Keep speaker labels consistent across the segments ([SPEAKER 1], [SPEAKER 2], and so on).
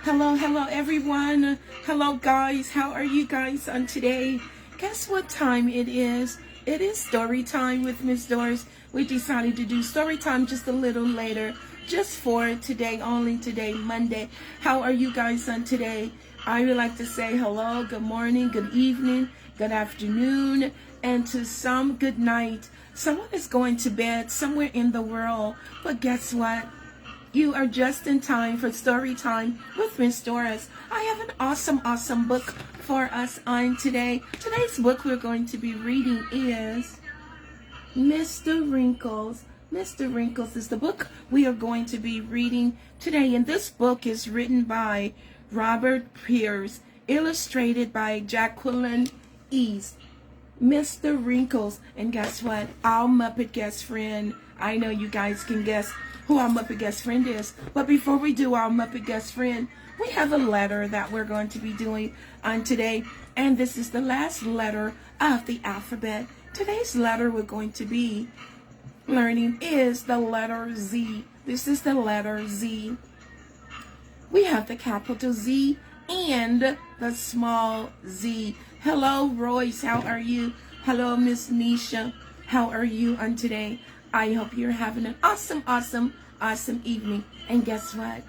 [SPEAKER 1] Hello everyone. Hello guys. How are you guys on today? Guess what time it is? It is story time with Miss Doris. We decided to do story time just a little later, just for today, only today, Monday. How are you guys on today? I would like to say hello, good morning, good evening, good afternoon, and to some, good night. Someone is going to bed somewhere in the world, but guess what? You are just in time for story time with Miss Doris. I have an awesome book for us on today. Today's book we're going to be reading is Mr. Wrinkles. Mr. Wrinkles is the book we are going to be reading today. And this book is written by Robert Pierce, illustrated by Jacqueline East. Mr. Wrinkles. And guess what? Our Muppet guest friend. I know you guys can guess who our Muppet guest friend is. But before we do our Muppet guest friend, we have a letter that we're going to be doing on today. And this is the last letter of the alphabet. Today's letter we're going to be learning is the letter Z. This is the letter Z. We have the capital Z and the small z. Hello, Royce. How are you? Hello, Miss Nisha. How are you on today? I hope you're having an awesome evening. And guess what?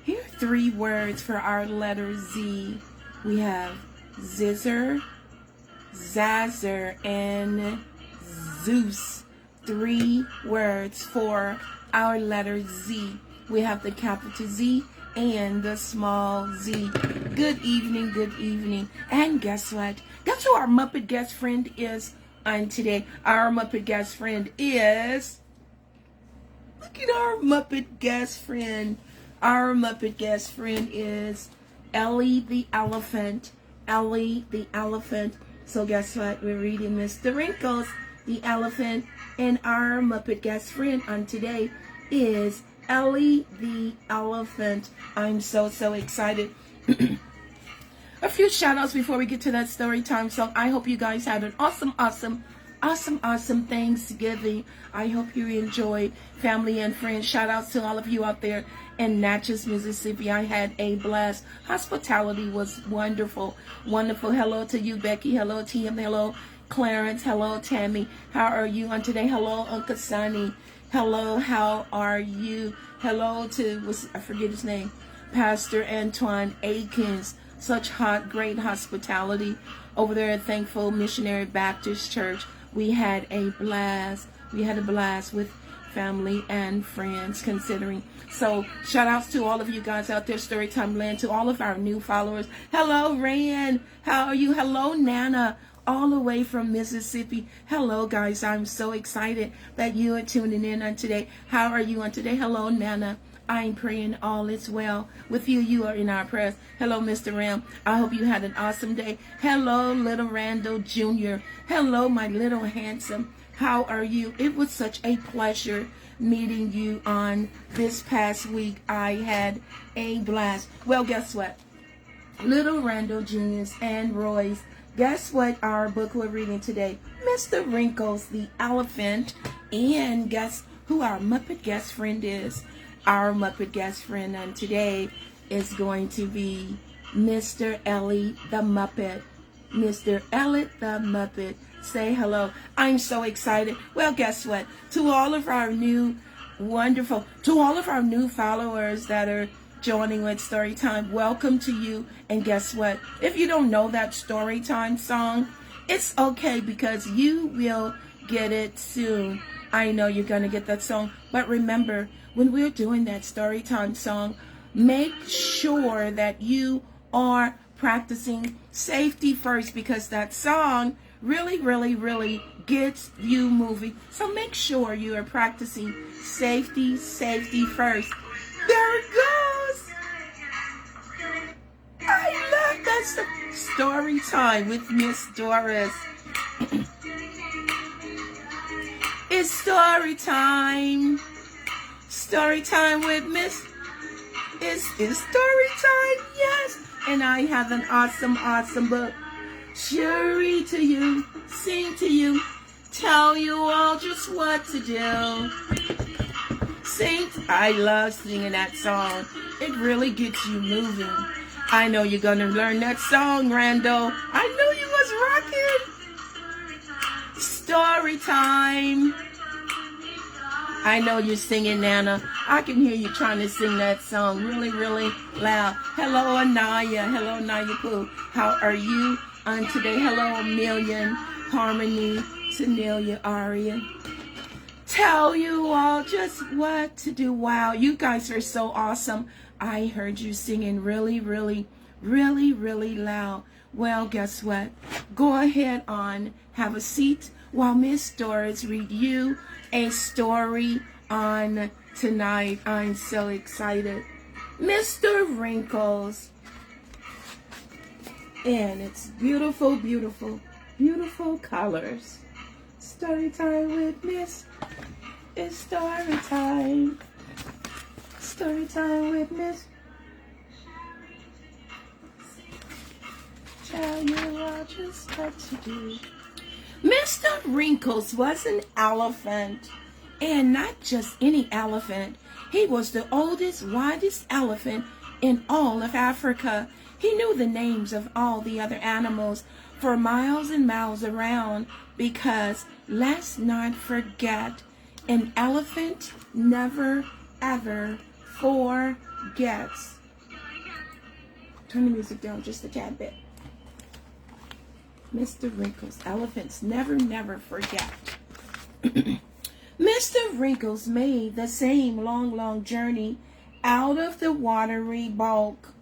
[SPEAKER 1] Here are 3 words for our letter Z. We have zizzer, zazzer, and Zeus. 3 words for our letter Z. We have the capital Z and the small z. Good evening. And guess what? Guess who our Muppet guest friend is on today? Our Muppet guest friend is... Look at our Muppet guest friend. Our Muppet guest friend is Ellie the Elephant. Ellie the Elephant. So guess what? We're reading Mr. Wrinkles the Elephant. And our Muppet guest friend on today is Ellie the Elephant. I'm so excited. A few shout outs before we get to that story time song. I hope you guys had an awesome Thanksgiving. I hope you enjoyed, family and friends. Shout outs to all of you out there in Natchez, Mississippi. I had a blast. Hospitality was wonderful. Hello to you, Becky. Hello, Tim. Hello, Clarence. Hello, Tammy. How are you on today? Hello, Uncle Sonny. Hello, how are you? Hello to, I forget his name, Pastor Antoine Akins. Such great hospitality over there at Thankful Missionary Baptist Church. We had a blast. With family and friends considering. So shout outs to all of you guys out there, Storytime Land, to all of our new followers. Hello, Rand. How are you? Hello, Nana. All the way from Mississippi. Hello, guys. I'm so excited that you are tuning in on today. How are you on today? Hello, Nana. I'm praying all is well with you. You are in our prayers. Hello, Mr. Ram. I hope you had an awesome day. Hello, little Randall Jr. Hello, my little handsome. How are you? It was such a pleasure meeting you on this past week. I had a blast. Well, guess what? Little Randall Jr. and Royce. Guess what our book we're reading today? Mr. Wrinkles the Elephant. And guess who our Muppet guest friend is? Our Muppet guest friend on today is going to be Mr. Ellie the Muppet. Mr. Ellie the Muppet. Say hello. I'm so excited. Well, guess what? To all of our new followers that are joining with Storytime, welcome to you. And guess what? If you don't know that Storytime song, it's okay because you will get it soon. I know you're going to get that song. But remember, when we're doing that Storytime song, make sure that you are practicing safety first because that song really gets you moving. So make sure you are practicing safety first. There it goes. I love that story time with Miss Doris. It's story time. Story time with Miss. It's story time, yes. And I have an awesome book. Cheery to you, sing to you, tell you all just what to do. Saints, I love singing that song. It really gets you moving. I know you're going to learn that song, Randall. I know you was rocking. Story time. I know you're singing, Nana. I can hear you trying to sing that song really, really loud. Hello, Anaya. Hello, Naya Poo. How are you on today? Hello, Million, Harmony, Tanelia, Aria. Tell you all just what to do. Wow, you guys are so awesome. I heard you singing really, really, really, really loud. Well, guess what? Go ahead on, have a seat while Miss Doris read you a story on tonight. I'm so excited. Mr. Wrinkles. And it's beautiful, beautiful, beautiful colors. Story time with Miss. It's story time. Story time with Miss. Tell you all just what to do. Mr. Wrinkles was an elephant, and not just any elephant. He was the oldest, widest elephant in all of Africa. He knew the names of all the other animals for miles and miles around because, let's not forget, an elephant never, ever forgets. Turn the music down just a tad bit. Mr. Wrinkles, elephants never, never forget. Mr. Wrinkles made the same long, long journey out of the watery bulk.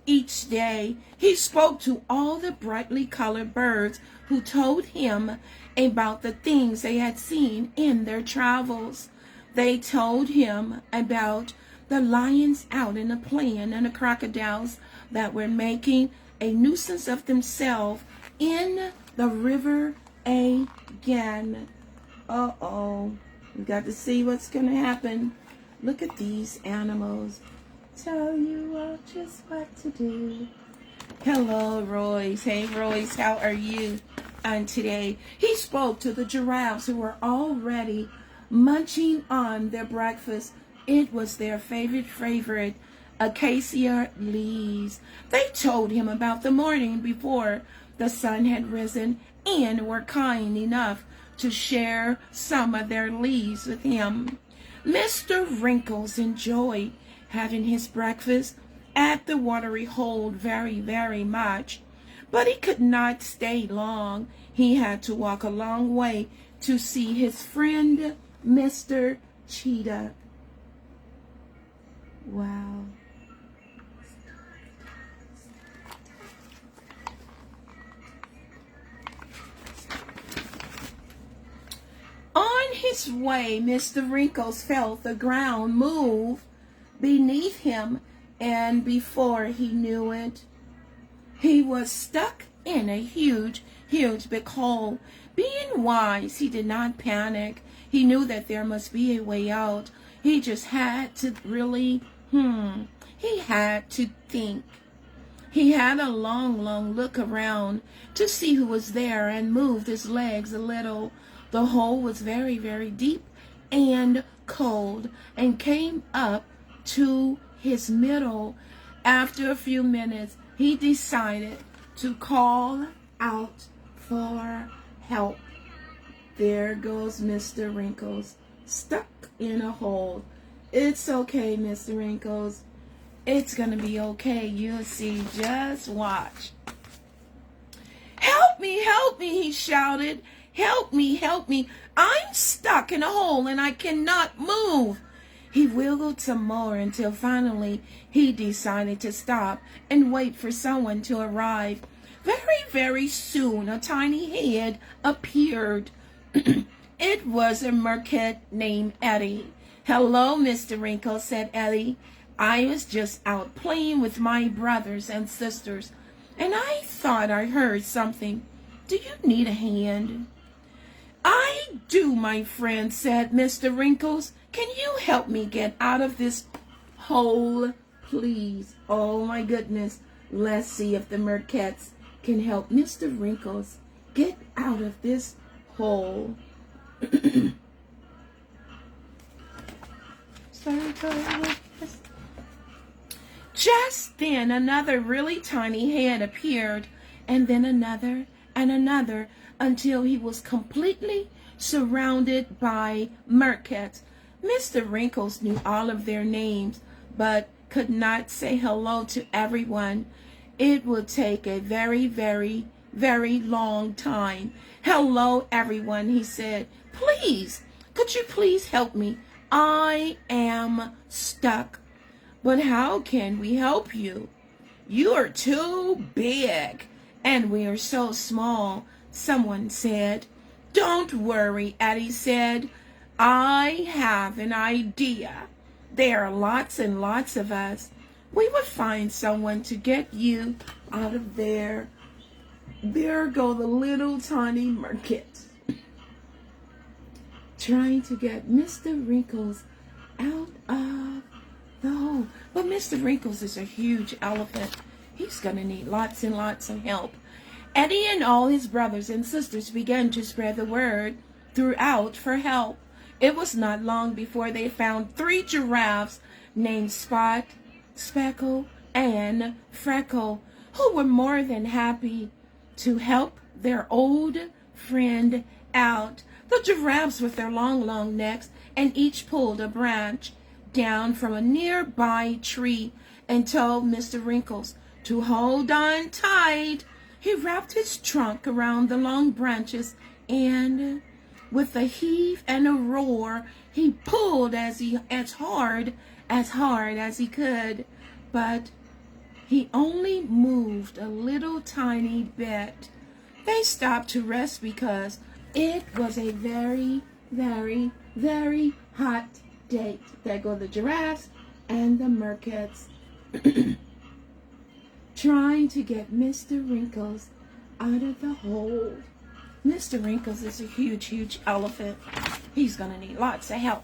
[SPEAKER 1] Each day, he spoke to all the brightly colored birds who told him about the things they had seen in their travels. They told him about the lions out in the plain and the crocodiles that were making a nuisance of themselves in the river again. Uh-oh. We got to see what's going to happen. Look at these animals. Tell you all just what to do. Hello, Royce. Hey, Royce, how are you? And today, he spoke to the giraffes who were already munching on their breakfast. It was their favorite acacia leaves. They told him about the morning before the sun had risen and were kind enough to share some of their leaves with him. Mr. Wrinkles enjoyed having his breakfast at the watery hole very, very much, but he could not stay long. He had to walk a long way to see his friend, Mr. Cheetah. Wow. On his way, Mr. Wrinkles felt the ground move beneath him, and before he knew it, he was stuck in a huge, huge big hole. Being wise, he did not panic. He knew that there must be a way out. He just had to really, he had to think. He had a long, long look around to see who was there and moved his legs a little. The hole was very, very deep and cold and came up to his middle. After a few minutes, he decided to call out for help. There goes Mr. Wrinkles, stuck in a hole. It's okay, Mr. Wrinkles. It's gonna be okay. You'll see. Just watch. Help me, he shouted. Help me, help me. I'm stuck in a hole and I cannot move. He wiggled some more until finally he decided to stop and wait for someone to arrive. Very, very soon a tiny head appeared. It was a mercat named Eddie. Hello, Mr. Wrinkles, said Eddie. I was just out playing with my brothers and sisters, and I thought I heard something. Do you need a hand? I do, my friend, said Mr. Wrinkles. Can you help me get out of this hole, please? Oh, my goodness. Let's see if the mercats can help Mr. Wrinkles get out of this hole. Storytime with Just then another really tiny head appeared, and then another and another, until he was completely surrounded by merkets. Mr. Wrinkles knew all of their names, but could not say hello to everyone. It would take a very, very, very long time. Hello, everyone, he said. Please, could you please help me? I am stuck. But how can we help you? You are too big, and we are so small, someone said. Don't worry, Eddie said. I have an idea. There are lots and lots of us. We would find someone to get you out of there. There go the little tiny merkets, trying to get Mr. Wrinkles out of the hole. But Mr. Wrinkles is a huge elephant. He's going to need lots and lots of help. Eddie and all his brothers and sisters began to spread the word throughout for help. It was not long before they found 3 giraffes named Spot, Speckle, and Freckle, who were more than happy to help their old friend out. The giraffes with their long, long necks, and each pulled a branch down from a nearby tree and told Mr. Wrinkles to hold on tight. He wrapped his trunk around the long branches, and with a heave and a roar, he pulled as hard as he could. But he only moved a little tiny bit. They stopped to rest because it was a very, very, very hot day. There go the giraffes and the merkets trying to get Mr. Wrinkles out of the hole. Mr. Wrinkles is a huge, huge elephant. He's going to need lots of help.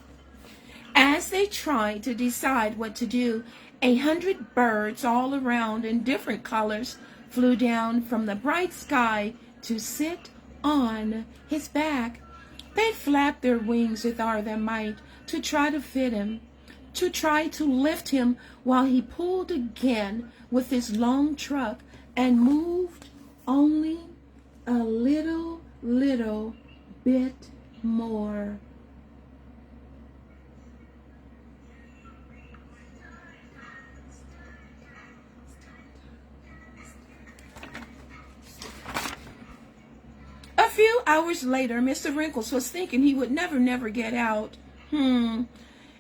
[SPEAKER 1] As they tried to decide what to do, 100 birds all around in different colors flew down from the bright sky to sit on his back. They flapped their wings with all their might to try to fit him, to try to lift him while he pulled again with his long trunk and moved only a little bit more. A few hours later, Mr. Wrinkles was thinking he would never get out.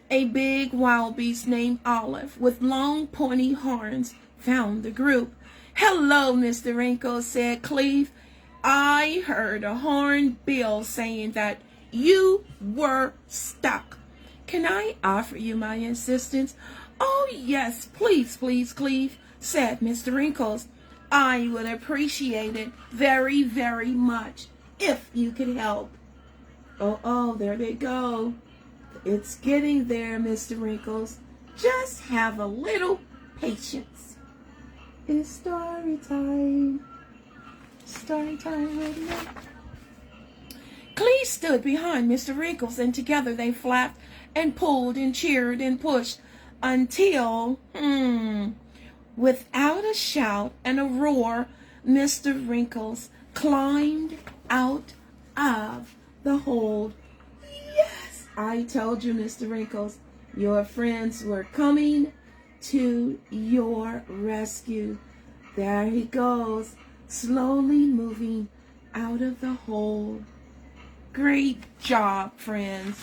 [SPEAKER 1] A big wild beast named Olive with long pointy horns found the group. Hello, Mr. Wrinkles, said Cleve. I heard a horned bill saying that you were stuck. Can I offer you my assistance? Oh, yes, please, Cleve, said Mr. Wrinkles. I would appreciate it very, very much if you could help. Oh, there they go. It's getting there, Mr. Wrinkles. Just have a little patience. It's story time. Story time with me. Cleve stood behind Mr. Wrinkles, and together they flapped and pulled and cheered and pushed until, without a shout and a roar, Mr. Wrinkles climbed out of the hole. Yes, I told you, Mr. Wrinkles, your friends were coming to your rescue. There he goes, slowly moving out of the hole. Great job, friends.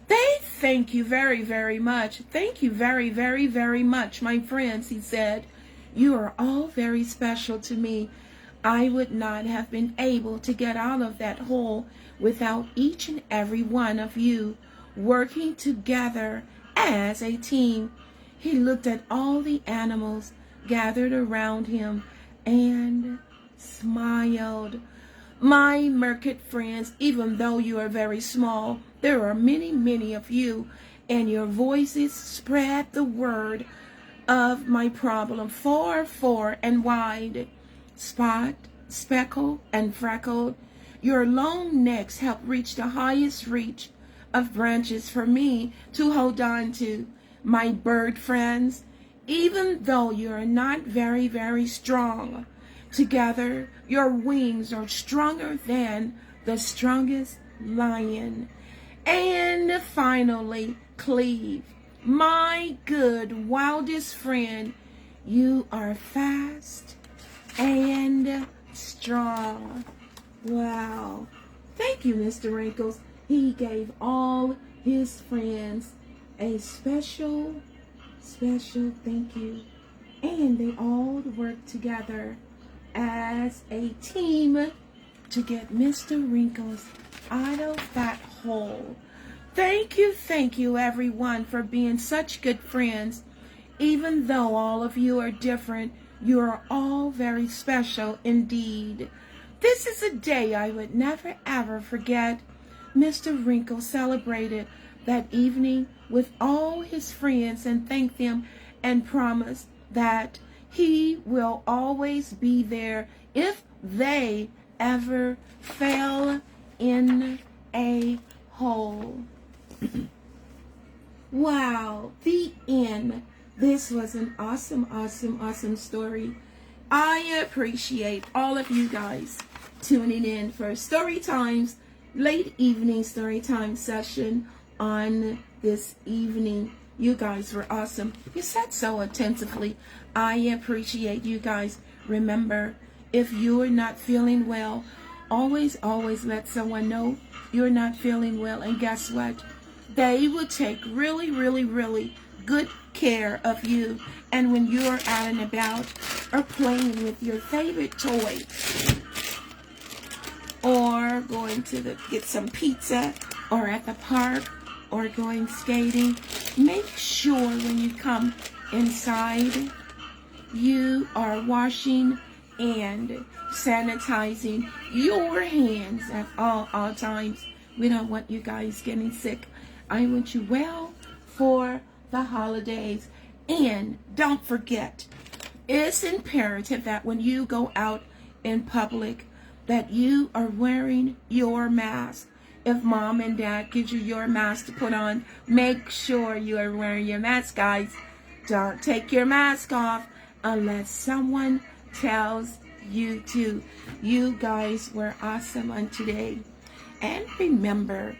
[SPEAKER 1] They thank you very, very much. Thank you very, very, very much, my friends, he said. You are all very special to me. I would not have been able to get out of that hole without each and every one of you working together as a team. He looked at all the animals gathered around him and smiled. My merkit friends, even though you are very small, there are many, many of you, and your voices spread the word of my problem far, far and wide. Spot, Speckle, and Freckled, your long necks help reach the highest reach of branches for me to hold on to. My bird friends, even though you're not very, very strong, together your wings are stronger than the strongest lion. And finally, Cleve, my good, wildest friend, you are fast and strong. Wow. Thank you, Mr. Wrinkles. He gave all his friends a special thank you. And they all worked together as a team to get Mr. Wrinkles out of that hole. Thank you, everyone, for being such good friends. Even though all of you are different, you are all very special indeed. This is a day I would never, ever forget. Mr. Wrinkles celebrated that evening with all his friends and thanked them and promised that he will always be there if they ever fell in a hole. Wow, the end. This was an awesome story. I appreciate all of you guys tuning in for Storytime's late evening Storytime session on this evening. You guys were awesome. You sat so attentively. I appreciate you guys. Remember, if you are not feeling well, always let someone know you're not feeling well. And guess what? They will take really good care of you. And when you're out and about or playing with your favorite toy or going to get some pizza or at the park or going skating, make sure when you come inside you are washing and sanitizing your hands at all times. We don't want you guys getting sick. I want you well for the holidays. And don't forget, it's imperative that when you go out in public that you are wearing your mask. If mom and dad gives you your mask to put on, make sure you are wearing your mask, guys. Don't take your mask off unless someone tells you to. You guys were awesome on today. And remember,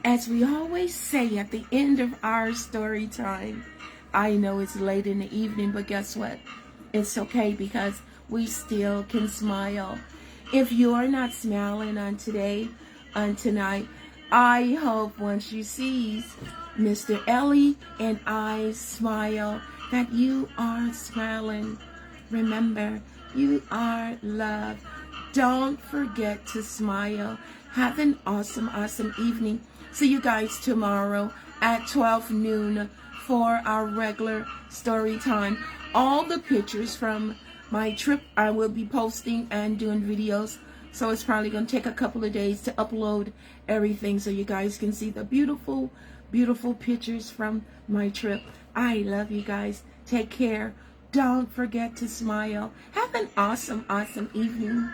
[SPEAKER 1] as we always say at the end of our story time, I know it's late in the evening, but guess what? It's okay because we still can smile. If you are not smiling on tonight, I hope once you see Mr. Ellie and I smile, that you are smiling. Remember, you are loved. Don't forget to smile. Have an awesome evening. See you guys tomorrow at 12 noon for our regular story time. All the pictures from my trip I will be posting and doing videos, so it's probably going to take a couple of days to upload everything so you guys can see the beautiful pictures from my trip. I love you guys. Take care. Don't forget to smile. Have an awesome evening.